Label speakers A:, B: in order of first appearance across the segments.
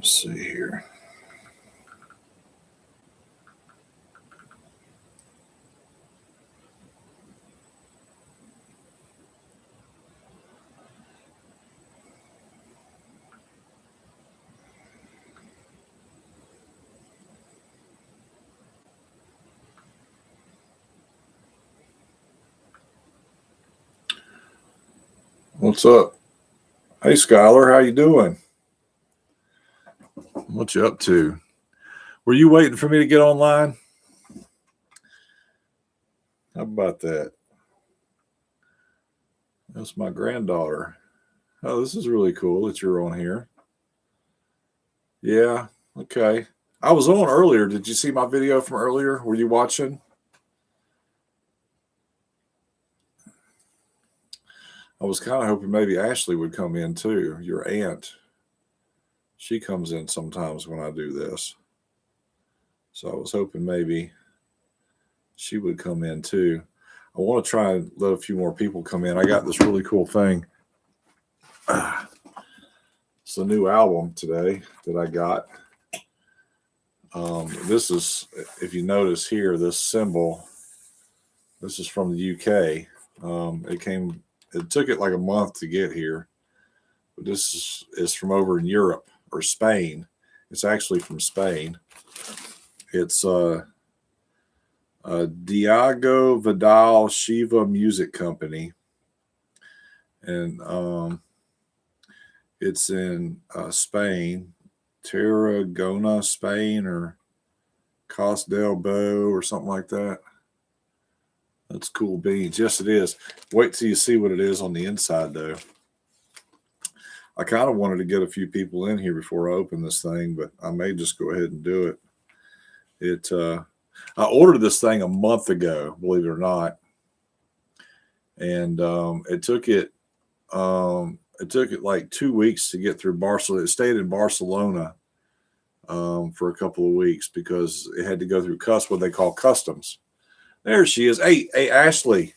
A: Let's see here. What's up? Hey, Skylar, how you doing? What you up to? Were you waiting for me to get online? How about that? That's my granddaughter. Oh, this is really cool that you're on here. Yeah, okay. I was on earlier. Did you see my video from earlier? Were you watching? I was kind of hoping maybe Ashley would come in too, your aunt. She comes in sometimes when I do this. So I was hoping maybe she would come in too. I want to try and let a few more people come in. I got this really cool thing. It's a new album today that I got. This is, if you notice here, this symbol, this is from the UK. It took it like a month to get here. But this is from over in Europe or Spain. It's actually from Spain. It's Diego Vidal Shiva Music Company. And it's in Spain, Tarragona, Spain, or Costa del Bo or something like that. That's cool beans. Yes, it is. Wait till you see what it is on the inside, though. I kind of wanted to get a few people in here before I open this thing, but I may just go ahead and do it. I ordered this thing a month ago, believe it or not, and it took it like 2 weeks to get through Barcelona. It stayed in Barcelona for a couple of weeks because it had to go through what they call customs. There she is. Hey, Ashley,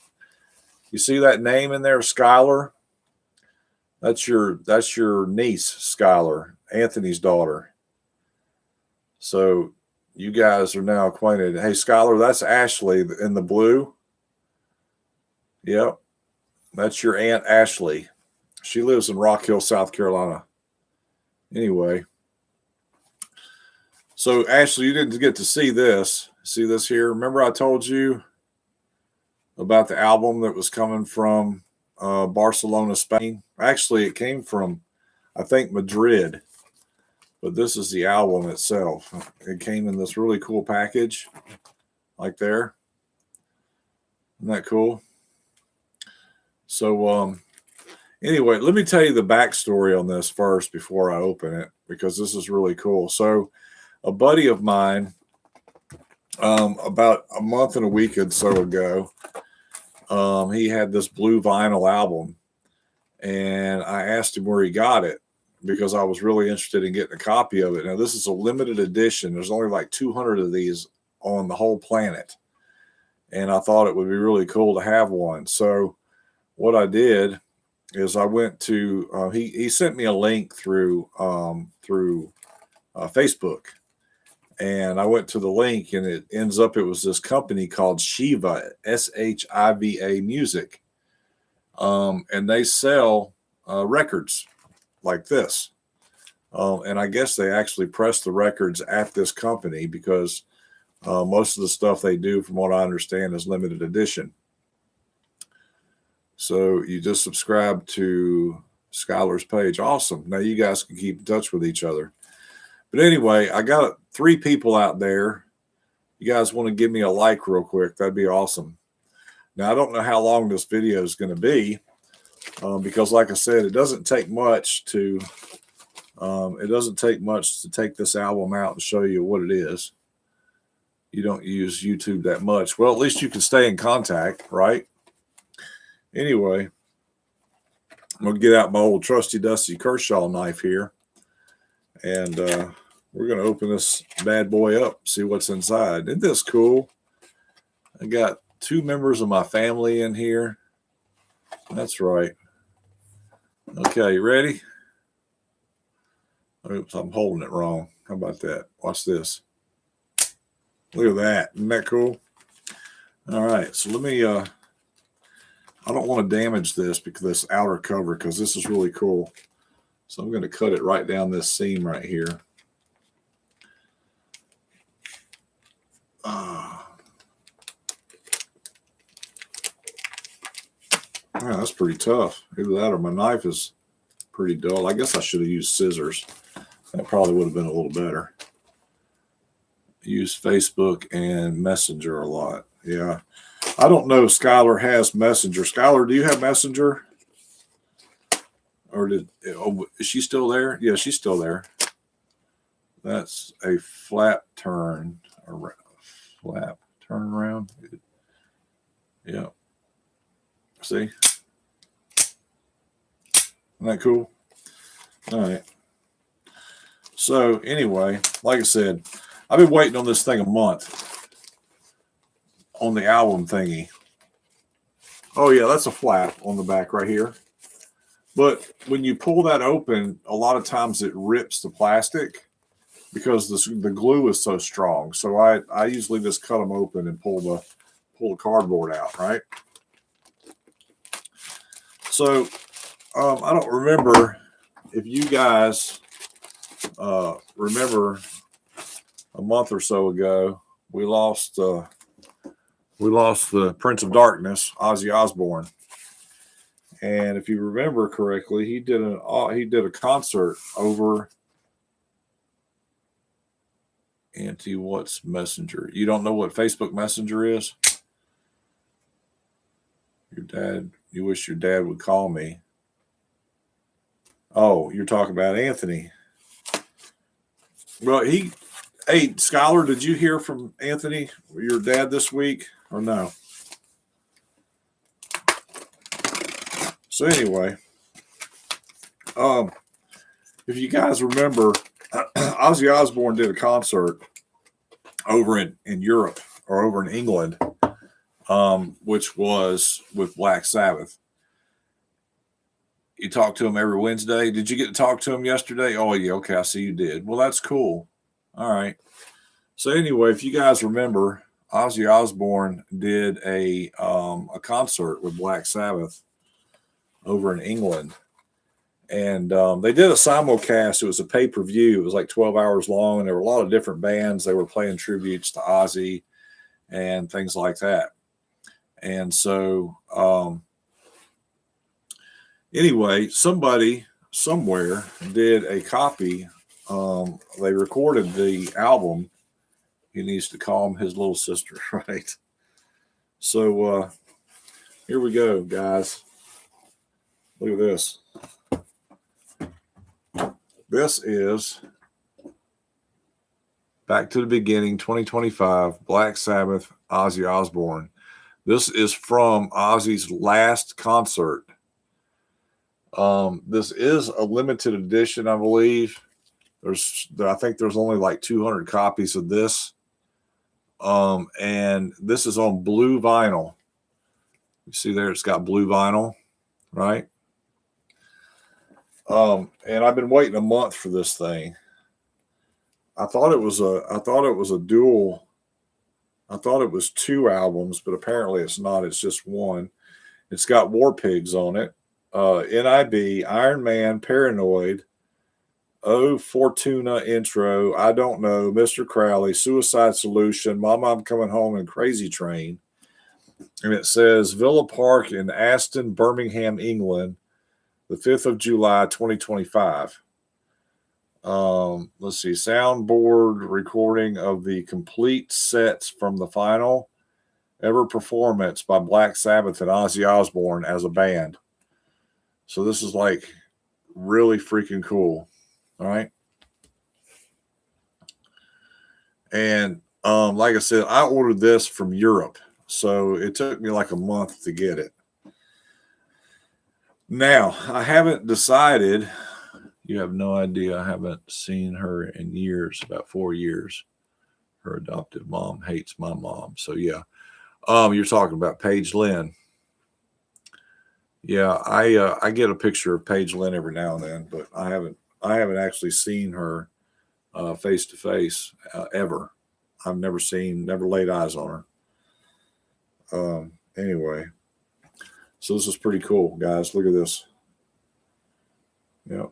A: you see that name in there, Skylar? That's your niece, Skylar, Anthony's daughter. So you guys are now acquainted. Hey, Skylar, that's Ashley in the blue. Yep, that's your Aunt Ashley. She lives in Rock Hill, South Carolina. Anyway, so Ashley, you didn't get to see this. See this here? Remember I told you about the album that was coming from Barcelona, Spain? Actually, it came from, I think, Madrid. But this is the album itself. It came in this really cool package, like there. Isn't that cool? So, anyway, let me tell you the backstory on this first before I open it, because this is really cool. So a buddy of mine, about a month and a week or so ago, he had this blue vinyl album, and I asked him where he got it because I was really interested in getting a copy of it. Now, this is a limited edition. There's only like 200 of these on the whole planet, and I thought it would be really cool to have one. So what I did is I went to he sent me a link through Facebook, and I went to the link, and it was this company called Shiva, SHIVA Music, and they sell records like this, and I guess they actually press the records at this company because most of the stuff they do, from what I understand, is limited edition. So you just subscribe to Skylar's page. Awesome. Now you guys can keep in touch with each other. But anyway, I got 3 people out there. You guys want to give me a like real quick? That'd be awesome. Now, I don't know how long this video is going to be because, like I said, it doesn't take much to take this album out and show you what it is. You don't use YouTube that much. Well, at least you can stay in contact, right? Anyway, I'm going to get out my old trusty dusty Kershaw knife here, and we're going to open this bad boy up, see what's inside. Isn't this cool? I got 2 members of my family in here. That's right. Okay, you ready? Oops, I'm holding it wrong. How about that? Watch this. Look at that. Isn't that cool? All right. So let me, I don't want to damage this because this outer cover, because this is really cool. So I'm going to cut it right down this seam right here. Yeah, that's pretty tough. Either that or my knife is pretty dull. I guess I should have used scissors. That probably would have been a little better. Use Facebook and Messenger a lot. Yeah. I don't know if Skylar has Messenger. Skylar, do you have Messenger? Or is she still there? Yeah, she's still there. That's a flap turn around. Flap turn around. Yeah. See? Isn't that cool? All right. So anyway, like I said, I've been waiting on this thing a month on the album thingy. Oh yeah, that's a flap on the back right here. But when you pull that open, a lot of times it rips the plastic because the glue is so strong. So I usually just cut them open and pull the cardboard out, right? So I don't remember if you guys remember a month or so ago we lost the Prince of Darkness, Ozzy Osbourne. And if you remember correctly, he did a concert over what's Messenger? You don't know what Facebook Messenger is? You wish your dad would call me. Oh, you're talking about Anthony. Well, hey, Skylar, did you hear from Anthony, your dad, this week or no? So anyway, if you guys remember, Ozzy Osbourne did a concert over in Europe or over in England, which was with Black Sabbath. You talk to him every Wednesday. Did you get to talk to him yesterday? Oh, yeah. Okay. I see you did. Well, that's cool. All right. So anyway, if you guys remember, Ozzy Osbourne did a concert with Black Sabbath over in England. And they did a simulcast. It was a pay-per-view. It was like 12 hours long. And there were a lot of different bands. They were playing tributes to Ozzy and things like that. And so anyway, somebody somewhere did a copy. They recorded the album. He needs to calm his little sister, right? So here we go, guys. Look at this. This is Back to the Beginning 2025, Black Sabbath, Ozzy Osbourne. This is from Ozzy's last concert. This is a limited edition, I believe. I think there's only like 200 copies of this. And this is on blue vinyl. You see there, it's got blue vinyl, right? And I've been waiting a month for this thing. I thought it was a dual. I thought it was 2 albums, but apparently it's not. It's just one. It's got War Pigs on it. NIB, Iron Man, Paranoid, Oh Fortuna intro, I Don't Know, Mr. Crowley, Suicide Solution, Mama I'm Coming Home, and Crazy Train. And it says Villa Park in Aston, Birmingham, England, the 5th of July, 2025. Let's see, soundboard recording of the complete sets from the final ever performance by Black Sabbath and Ozzy Osbourne as a band. So this is like really freaking cool. All right. And like I said, I ordered this from Europe. So it took me like a month to get it. Now, I haven't decided. You have no idea. I haven't seen her in years, about 4 years. Her adoptive mom hates my mom. So yeah. You're talking about Paige Lynn. Yeah, I get a picture of Paige Lynn every now and then, but I haven't I haven't actually seen her face to face ever. I've never laid eyes on her. Anyway, so this is pretty cool, guys. Look at this. Yep.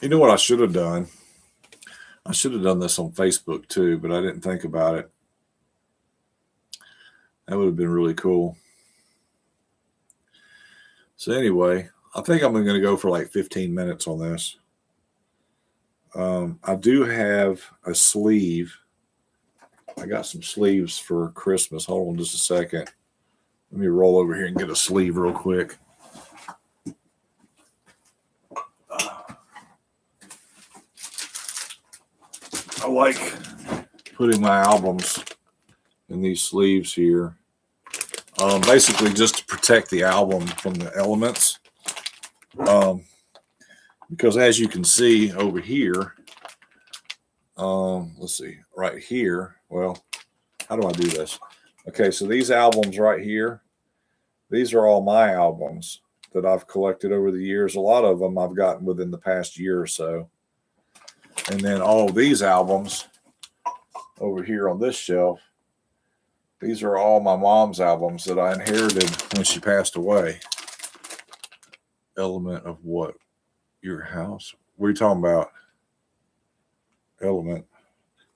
A: You know what I should have done? I should have done this on Facebook too, but I didn't think about it. That would have been really cool. So anyway, I think I'm going to go for like 15 minutes on this. I do have a sleeve. I got some sleeves for Christmas. Hold on just a second. Let me roll over here and get a sleeve real quick. I like putting my albums in these sleeves here. Basically just to protect the album from the elements. Because as you can see over here, let's see, right here. Well, how do I do this? Okay, so these albums right here, these are all my albums that I've collected over the years. A lot of them I've gotten within the past year or so. And then all of these albums over here on this shelf, these are all my mom's albums that I inherited when she passed away. Element of what? Your house? What are you talking about? Element.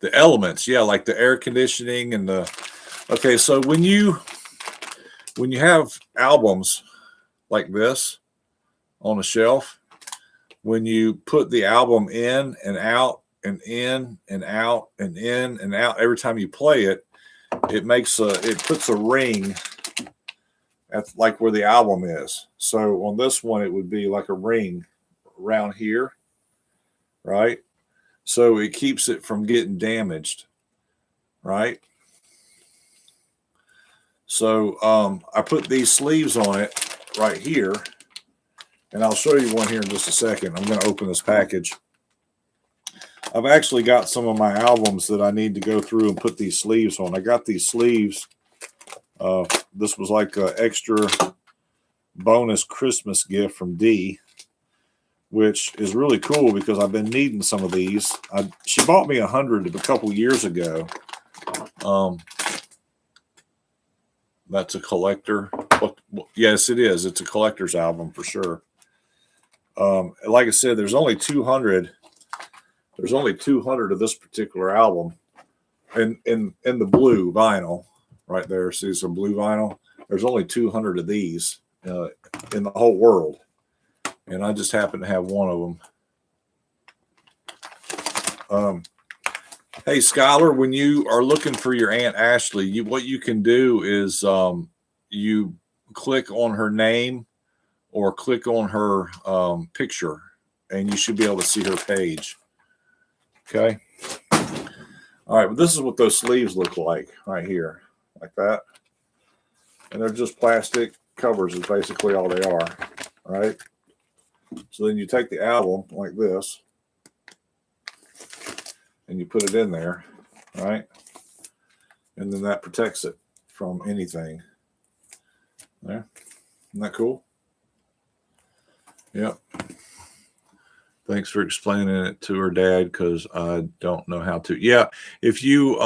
A: The elements, yeah, like the air conditioning and the. Okay, so when you have albums like this on a shelf, when you put the album in and out and in and out and in and out every time you play it, it puts a ring at like where the album is. So on this one, it would be like a ring around here, right? So it keeps it from getting damaged, right? So I put these sleeves on it right here, and I'll show you one here in just a second. I'm going to open this package. I've actually got some of my albums that I need to go through and put these sleeves on. I got these sleeves. This was like an extra bonus Christmas gift from Dee, which is really cool because I've been needing some of these. She bought me 100 a couple years ago. That's a collector. Yes, it is. It's a collector's album for sure. Like I said, there's only 200. There's only 200 of this particular album, in the blue vinyl, right there. See some blue vinyl. There's only 200 of these in the whole world, and I just happen to have one of them. Hey, Skylar, when you are looking for your Aunt Ashley, what you can do is you click on her name or click on her picture, and you should be able to see her page. Okay. All right. But this is what those sleeves look like right here, like that. And they're just plastic covers is basically all they are. All right. So then you take the album like this and you put it in there, right? And then that protects it from anything. There. Isn't that cool? Yep. Thanks for explaining it to her dad, because I don't know how to. Yeah, if you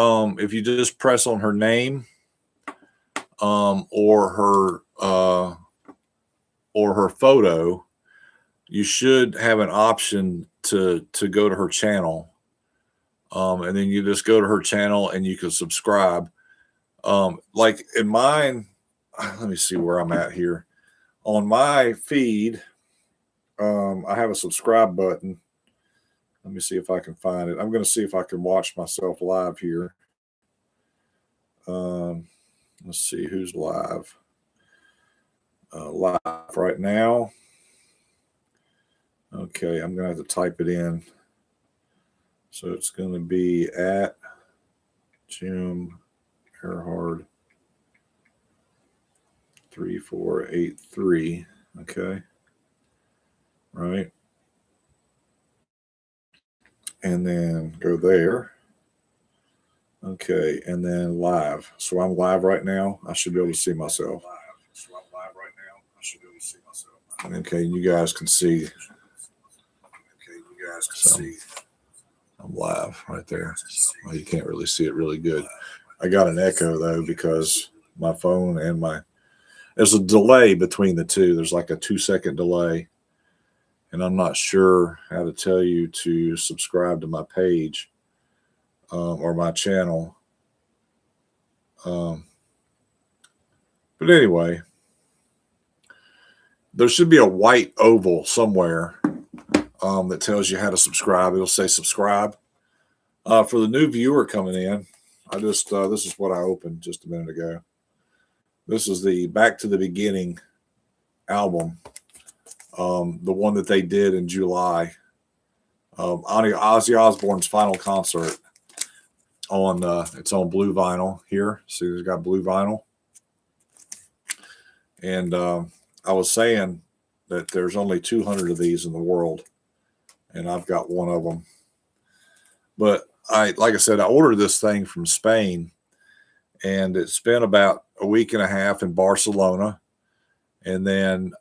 A: just press on her name, or her photo, you should have an option to go to her channel, and then you just go to her channel and you can subscribe. Like in mine, let me see where I'm at here. On my feed, I have a subscribe button. Let me see if I can find it. I'm going to see if I can watch myself live here. Let's see who's live. Live right now. Okay, I'm going to have to type it in. So it's going to be at Jim Earhard 3483. Okay. Right. And then go there. Okay. And then live. So I'm live right now. I should be able to see myself. Okay. You guys can see. So I'm live right there. Well, you can't really see it really good. I got an echo though because my phone and there's a delay between the two. There's like a 2-second delay, and I'm not sure how to tell you to subscribe to my page or my channel. But anyway, there should be a white oval somewhere that tells you how to subscribe. It'll say subscribe. For the new viewer coming in, this is what I opened just a minute ago. This is the Back to the Beginning album, the one that they did in July. Ozzy Osbourne's final concert it's on blue vinyl here. See, it's got blue vinyl. And I was saying that there's only 200 of these in the world, and I've got one of them. But like I said, I ordered this thing from Spain, and it spent about a week and a half in Barcelona. And then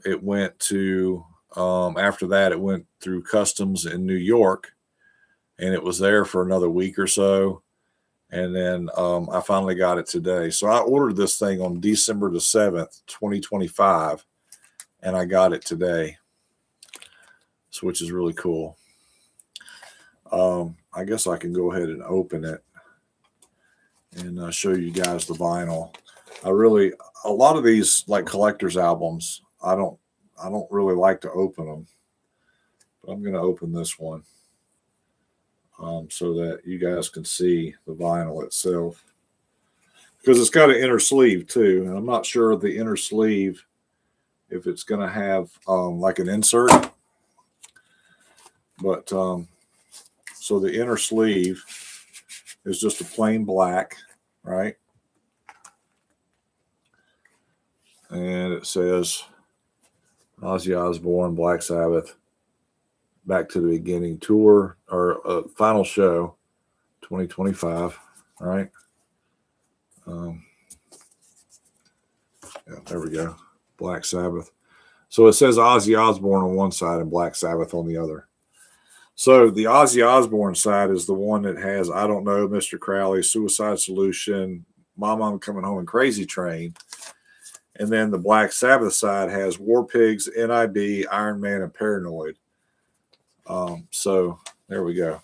A: it went to, after that, it went through customs in New York, and it was there for another week or so. And then I finally got it today. So I ordered this thing on December the 7th, 2025, and I got it today, which is really cool. I guess I can go ahead and open it and show you guys the vinyl. A lot of these like collector's albums, I don't really like to open them, but I'm going to open this one so that you guys can see the vinyl itself, because it's got an inner sleeve too, and I'm not sure of the inner sleeve if it's going to have like an insert, but so the inner sleeve is just a plain black, right? And it says Ozzy Osbourne, Black Sabbath, Back to the Beginning tour, or final show, 2025, right? Yeah, there we go. Black Sabbath. So it says Ozzy Osbourne on one side and Black Sabbath on the other. So the Ozzy Osbourne side is the one that has I Don't Know, Mr. Crowley, Suicide Solution, Mama I'm Coming Home, and Crazy Train. And then the Black Sabbath side has War Pigs, NIB, Iron Man, and Paranoid. So there we go.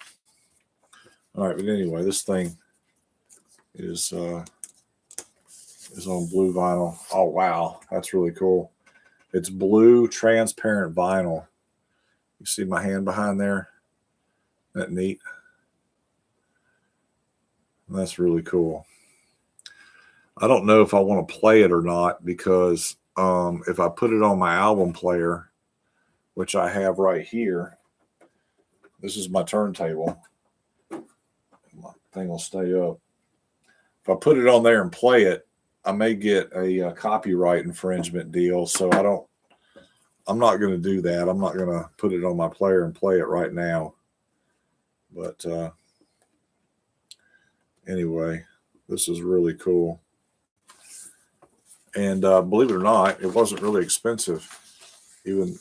A: All right, but anyway, this thing is on blue vinyl. Oh wow, that's really cool. It's blue transparent vinyl. You see my hand behind there? Isn't that neat? That's really cool. I don't know if I want to play it or not, because if I put it on my album player, which I have right here, this is my turntable. My thing will stay up. If I put it on there and play it, I may get a copyright infringement deal. So I'm not going to do that. I'm not going to put it on my player and play it right now. But anyway, this is really cool. And believe it or not, it wasn't really expensive. Even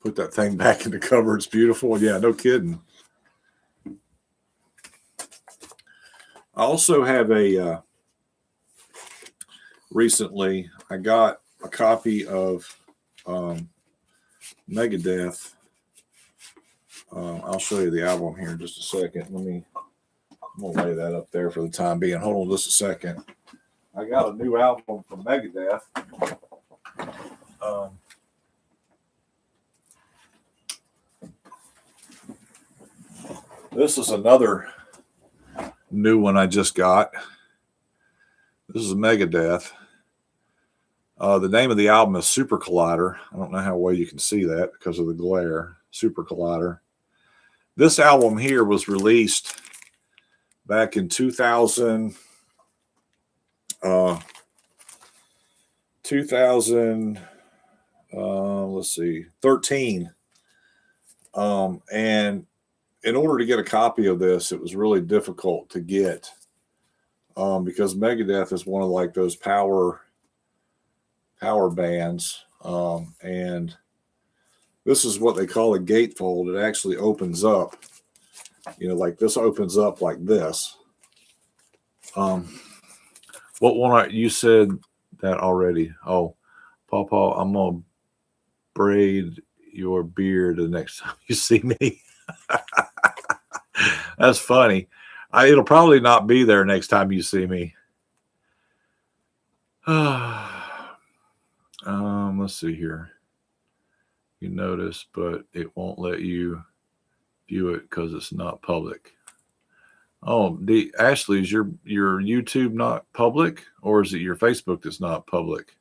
A: put that thing back in the cover. It's beautiful. Yeah, no kidding. I also have recently I got a copy of Megadeth. I'll show you the album here in just a second. I'm gonna lay that up there for the time being. Hold on just a second. I got a new album from Megadeth. This is another new one I just got. This is Megadeth. The name of the album is Super Collider. I don't know how well you can see that because of the glare. Super Collider. This album here was released back in 2000. Let's see, 13. And in order to get a copy of this, it was really difficult to get because Megadeth is one of like those power bands, and This is what they call a gatefold. It actually opens up, like this opens up like this. What one you said that already? Oh, Pawpaw, I'm gonna braid your beard the next time you see me. That's funny. It'll probably not be there next time you see me. Let's see here. You notice, but it won't let you view it because it's not public. Oh, Ashley, is your YouTube not public, or is it your Facebook that's not public?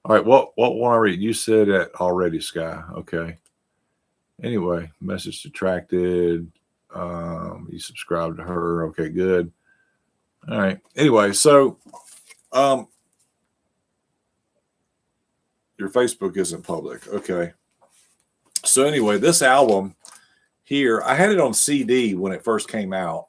A: All right, what one I read? You said that already, Sky. Okay. Anyway, message detracted. You subscribed to her. Okay, good. All right. Anyway, so your Facebook isn't public. Okay. So anyway, this album here, I had it on CD when it first came out.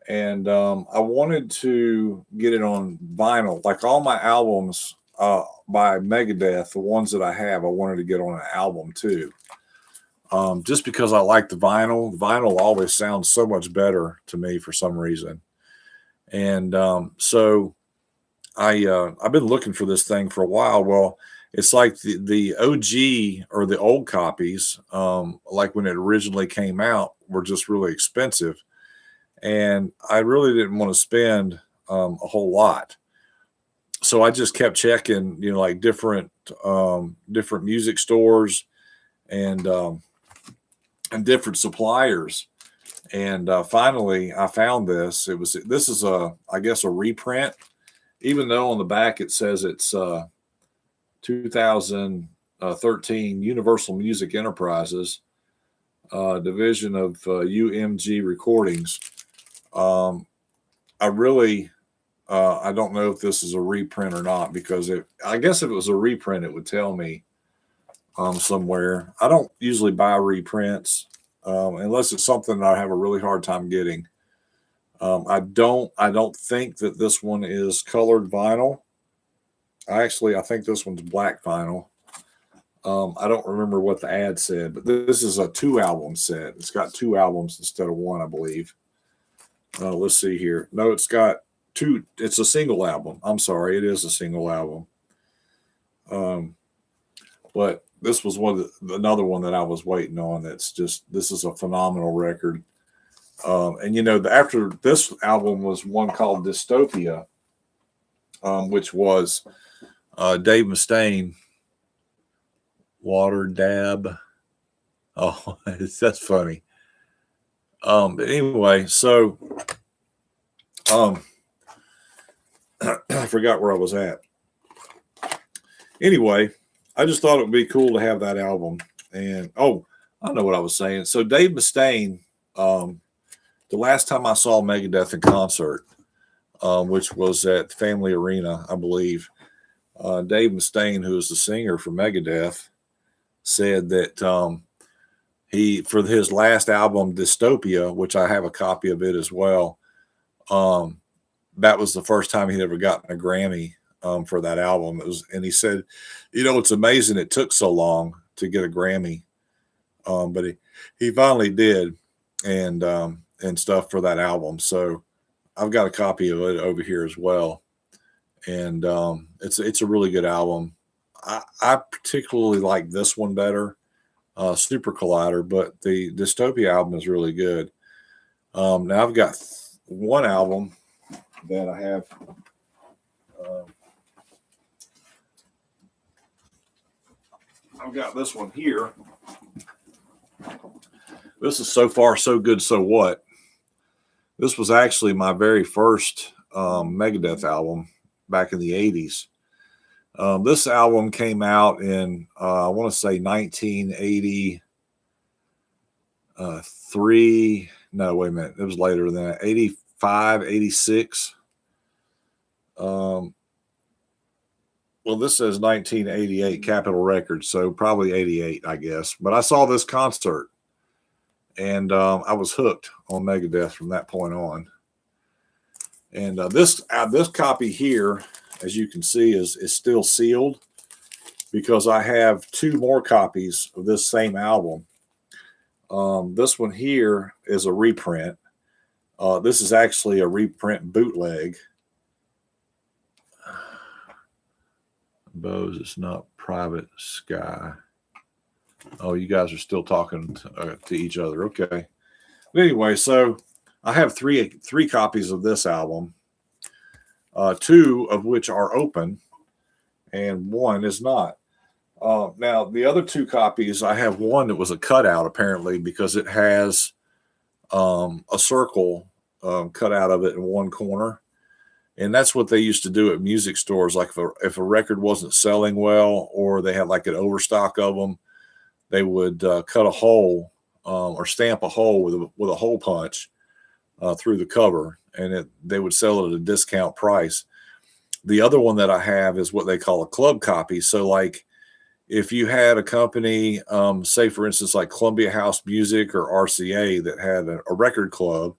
A: And I wanted to get it on vinyl. Like all my albums by Megadeth, the ones that I have, I wanted to get on an album too. Just because I like the vinyl. Vinyl always sounds so much better to me for some reason. And so I've been looking for this thing for a while. Well, it's like the OG or the old copies, like when it originally came out, were just really expensive. And I really didn't want to spend a whole lot. So I just kept checking, like different music stores and different suppliers. And finally I found this. This is I guess a reprint, even though on the back it says it's 2013 Universal Music Enterprises, division of UMG Recordings. I really, I don't know if this is a reprint or not, because I guess if it was a reprint, it would tell me somewhere. I don't usually buy reprints unless it's something that I have a really hard time getting. I don't think that this one is colored vinyl. I think this one's black vinyl. I don't remember what the ad said, but this is a 2-album set. It's got 2 albums instead of 1, I believe. Let's see here. No, it's got 2. It's a single album. I'm sorry. It is a single album. But this was another one that I was waiting on. This is a phenomenal record. And after this album was one called Dystopia, which was Dave Mustaine, Water Dab. Oh, that's funny. But anyway, so I forgot where I was at. Anyway, I just thought it would be cool to have that album. And I know what I was saying. So Dave Mustaine, the last time I saw Megadeth in concert, which was at Family Arena, I believe, Dave Mustaine, who is the singer for Megadeth, said that for his last album, Dystopia, which I have a copy of it as well, that was the first time he'd ever gotten a Grammy for that album. And he said, it's amazing it took so long to get a Grammy, but he finally did, and stuff for that album. So I've got a copy of it over here as well, and it's a really good album. I particularly like this one better, Super Collider, but the Dystopia album is really good. Now I've got one album that I have. I've got this one here. This is So Far So Good So What. This was actually my very first Megadeth album back in the 80s. This album came out in, I want to say 1983. No, wait a minute. It was later than that. 85, 86. Well, this says 1988 Capitol Records, so probably 88, I guess. But I saw this concert, and I was hooked on Megadeth from that point on. And this copy here, as you can see, is still sealed. because I have 2 more copies of this same album. This one here is a reprint. This is actually a reprint bootleg. Bose, it's not Private Sky. Oh, you guys are still talking to each other. Okay. But anyway, so I have three copies of this album, 2 of which are open, and 1 is not. Now, the other 2 copies, I have one that was a cutout, apparently, because it has a circle cut out of it in one corner. And that's what they used to do at music stores. Like if a record wasn't selling well, or they had like an overstock of them, they would cut a hole or stamp a hole with a hole punch through the cover, and they would sell it at a discount price. The other one that I have is what they call a club copy. So like if you had a company, say for instance, like Columbia House Music or RCA, that had a record club,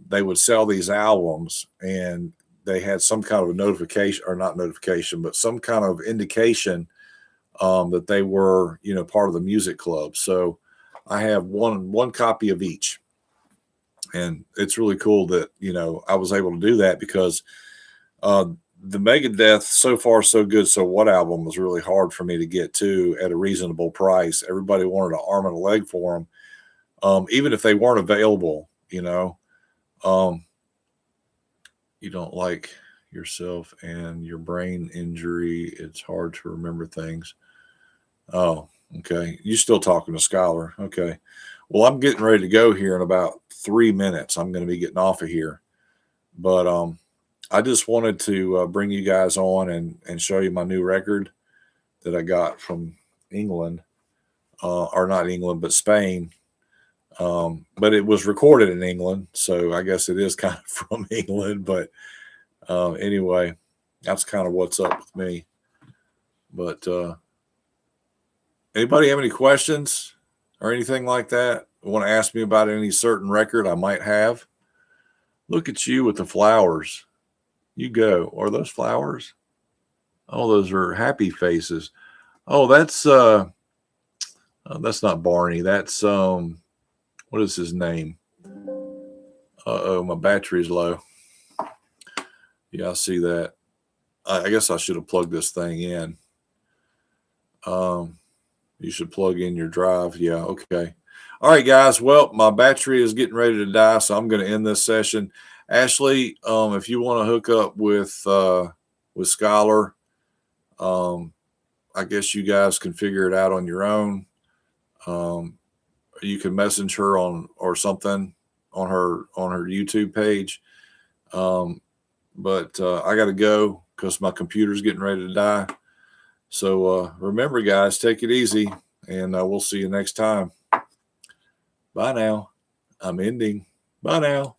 A: they would sell these albums, and they had some kind of a notification, or not notification, but some kind of indication that they were, part of the music club. So I have one copy of each, and it's really cool that, I was able to do that, because the Megadeth So Far So Good So What album was really hard for me to get to at a reasonable price. Everybody wanted an arm and a leg for them, even if they weren't available. You don't like yourself and your brain injury. It's hard to remember things. Oh, okay. You still talking to Skylar? Okay. Well, I'm getting ready to go here in about 3 minutes. I'm going to be getting off of here, but I just wanted to bring you guys on and show you my new record that I got from England, or not England, but Spain. But it was recorded in England, so I guess it is kind of from England. But anyway, that's kind of what's up with me. But anybody have any questions or anything like that? Want to ask me about any certain record I might have? Look at you with the flowers. You go. Are those flowers? Oh, those are happy faces. Oh, that's not Barney. That's what is his name? Uh-oh, my battery's low. Yeah, I see that. I guess I should have plugged this thing in. You should plug in your drive. Yeah, okay. All right, guys. Well, my battery is getting ready to die, so I'm going to end this session. Ashley, if you want to hook up with Skylar, I guess you guys can figure it out on your own. You can message her on or something on her YouTube page. But I got to go because my computer's getting ready to die. So remember, guys, take it easy, and we'll see you next time. Bye now. I'm ending. Bye now.